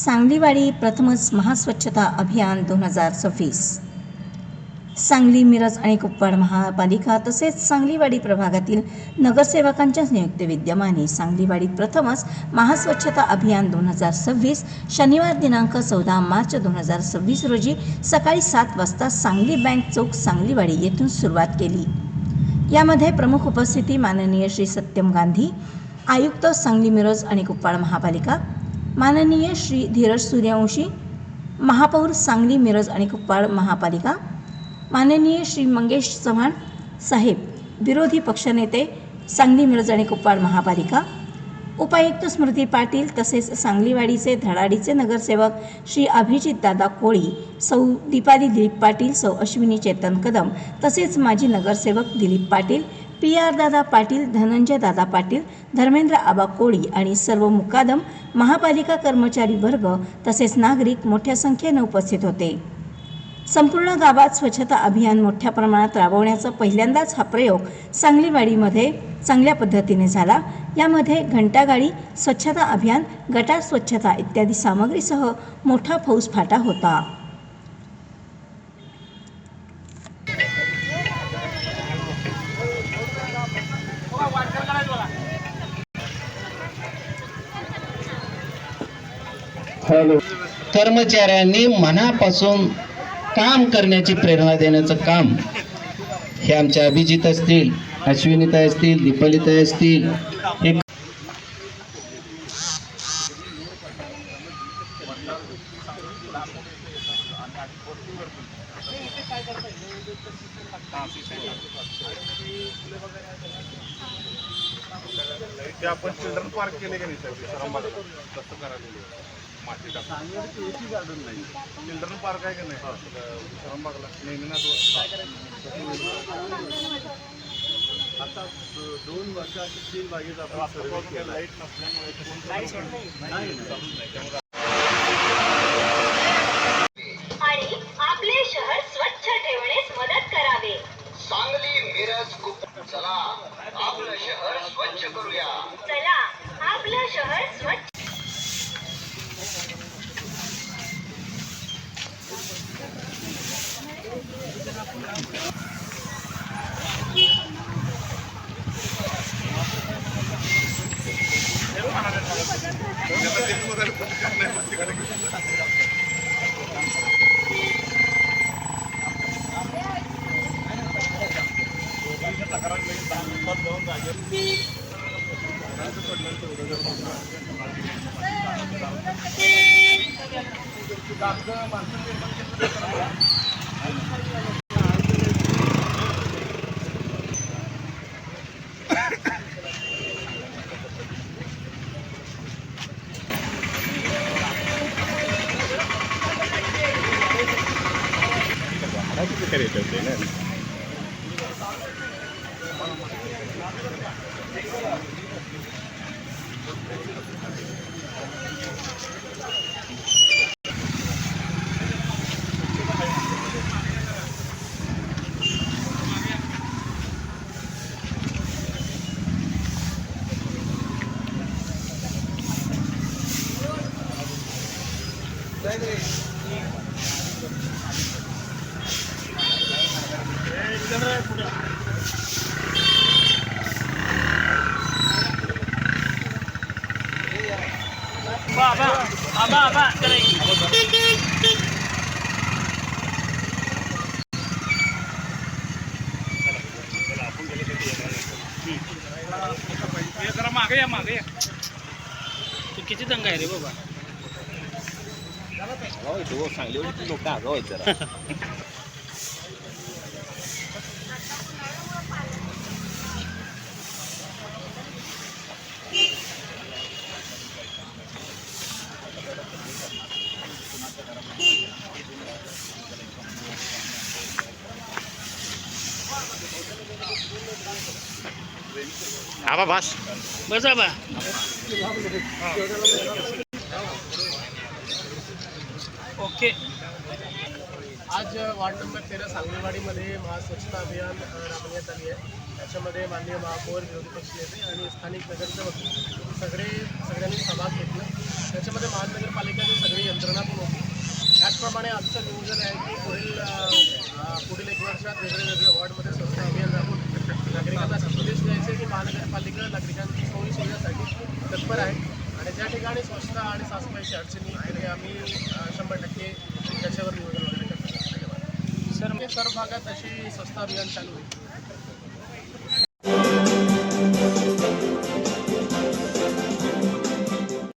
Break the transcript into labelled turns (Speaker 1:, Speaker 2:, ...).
Speaker 1: सांगलीवाडी प्रथमच महास्वच्छता अभियान 2026. सांगली, मिरज आणि कुपवाड महापालिका तसेच सांगलीवाडी प्रभागातील नगरसेवकांच्या संयुक्त विद्यमाने सांगलीवाडीत प्रथमच महास्वच्छता अभियान 2026 शनिवार दिनांक 14 मार्च 2026 रोजी सकाळी 7 वाजता सांगली बँक चौक सांगलीवाडी येथून सुरुवात केली. यामध्ये प्रमुख उपस्थिती माननीय श्री सत्यम गांधी, आयुक्त सांगली, मिरज आणि कुपवाड महापालिका, माननीय श्री धीरज सूर्यवंशी, महापौर सांगली, मिरज आणि कुपवाड महापालिका, माननीय श्री मंगेश चव्हाण साहेब, विरोधी पक्षनेते सांगली, मिरज आणि कुपवाड महापालिका, उपायुक्त स्मृती पाटील तसेच सांगलीवाडीचे धडाडीचे नगरसेवक श्री अभिजित दादा कोळी, सौ दीपाली दिलीप पाटील, सौ अश्विनी चेतन कदम तसेच माजी नगरसेवक दिलीप पाटील, PR दादा पाटील, धनंजय दादा पाटील, धर्मेंद्र आबा कोळी आणि सर्व मुकादम महापालिका कर्मचारी वर्ग तसेच नागरिक मोठ्या संख्येने उपस्थित होते. संपूर्ण गावात स्वच्छता अभियान मोठ्या प्रमाणात राबवण्याचा पहिल्यांदाच हा प्रयोग सांगलीवाडीमध्ये चांगल्या पद्धतीने झाला. यामध्ये घंटागाडी, स्वच्छता अभियान, गटार स्वच्छता इत्यादी सामग्रीसह मोठा फौजफाटा होता.
Speaker 2: कर्मचाऱ्यांनी मनापासून काम करण्याची प्रेरणा देण्याचं काम हे आमच्या अभिजित असतील, अश्विनीताई असतील, दीपालीताई असतील, एक
Speaker 3: ते आपण चिल्ड्रन पार्क केले की नाही सर, कसं करायला माती टाकून गार्डन नाही, चिल्ड्रन पार्क आहे की नाही सरंबागला नेहमी ना आता 2 वर्षाची 3 बागेत आपण लाईट नसल्यामुळे
Speaker 4: आणि आपले शहर स्वच्छ ठेवण्यास मदत करावे.
Speaker 5: सांगली, मिरज, कुपवाड, चला आपलं शहर स्वच्छ करूया.
Speaker 4: चला आपलं शहर स्वच्छ.
Speaker 6: मागे तू किती दंगा आहे रे बाबा.
Speaker 2: सांगली लोक आगाव आहेत जरा.
Speaker 3: आबा बस
Speaker 6: बस आबा. ओके.
Speaker 7: आज वार्ड नंबर 13 सांगलीवाडीमध्ये महास्वच्छता अभियान राबवण्यात आली आहे. त्याच्यामध्ये माननीय महापौर, विरोधी पक्षनेते आणि स्थानिक नगरसेवक सगळ्यांनी सहभाग घेतला. त्याच्यामध्ये महानगरपालिकेची सगळी यंत्रणा पण होती. त्याचप्रमाणे आमचं नियोजन आहे की पुढील 1 वर्षात वेगवेगळ्या वॉर्डमध्ये स्वच्छता अभियान राबवून नागरिकांना संदेश द्यायचे की महानगरपालिका नागरिकांची सोयी सुविधासाठी तत्पर आहे आणि ज्या ठिकाणी स्वच्छता आणि साफसफाईची अडचणी तिथे आम्ही 100% त्याच्यावर नियोजन वगैरे करतो. धन्यवाद. सर्व भागात अशी स्वच्छता अभियान चालू आहे.